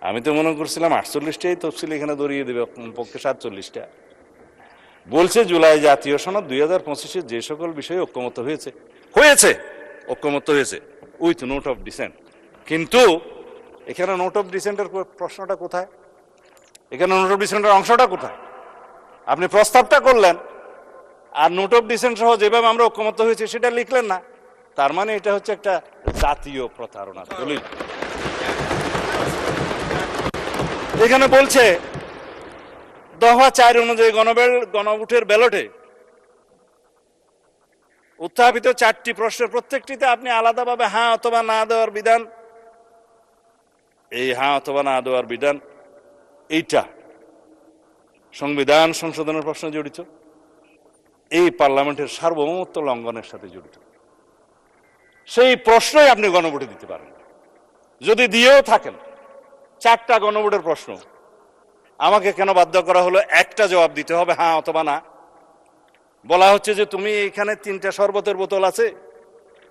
আমি তো মনে করছিলাম 48টাই তফসিল এখানে ধরিয়ে দেবে, পক্ষে 47টা। বলছে জুলাই জাতীয় সনদ 2025 যে সকল বিষয়ে ঐক্যমত হয়েছে উইথ নোট অফ ডিসেন্ট। কিন্তু এখানে নোট অফ ডিসেন্টের প্রশ্নটা কোথায়? এখানে নোট অফ ডিসেন্টের অংশটা কোথায়? আপনি প্রস্তাবটা করলেন আর নোট অফ ডিসেন্ট সহ যেভাবে আমরা ঐক্যমত হয়েছে সেটা লিখলেন না। তার মানে এটা হচ্ছে একটা জাতীয় প্রতারণা দলিল। এখানে বলছে দফা 4 অনুযায়ী গণভোটের ব্যালটে উত্থাপিত 4টি প্রশ্নের প্রত্যেকটিতে আপনি আলাদাভাবে হ্যাঁ অথবা না দেওয়ার বিধান, এই হ্যাঁ অথবা না দেওয়ার বিধান এইটা সংবিধান সংশোধনের প্রশ্নে জড়িত, এই পার্লামেন্টের সার্বভৌমত্ব লঙ্ঘনের সাথে জড়িত। সেই প্রশ্নই আপনি গণভোটে দিতে পারেন। যদি দিয়েও থাকেন 4টা গণভোটের প্রশ্ন, আমাকে কেন বাধ্য করা হলো একটা জবাব দিতে হবে হ্যাঁ অথবা না? বলা হচ্ছে যে তুমি এখানে 3টা শরবতের বোতল আছে,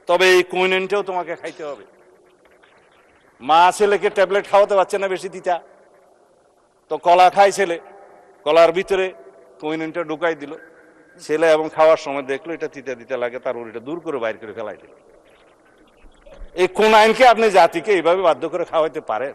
তবে এই কুইনেনটাও তোমাকে খাইতে হবে। মা ছেলেকে ট্যাবলেট খাওয়াতে পারছে না বেশি তিতা, তো কলা খায় ছেলে, কলার ভিতরে কুইনেনটা ঢুকাই দিল ছেলে, এবং খাওয়ার সময় দেখলো এটা তিতা তিতা লাগে, তার ওটা দূর করে বাইর করে ফেলাই দিল। এই কোন আইনকে আপনি জাতিকে এইভাবে বাধ্য করে খাওয়াইতে পারেন?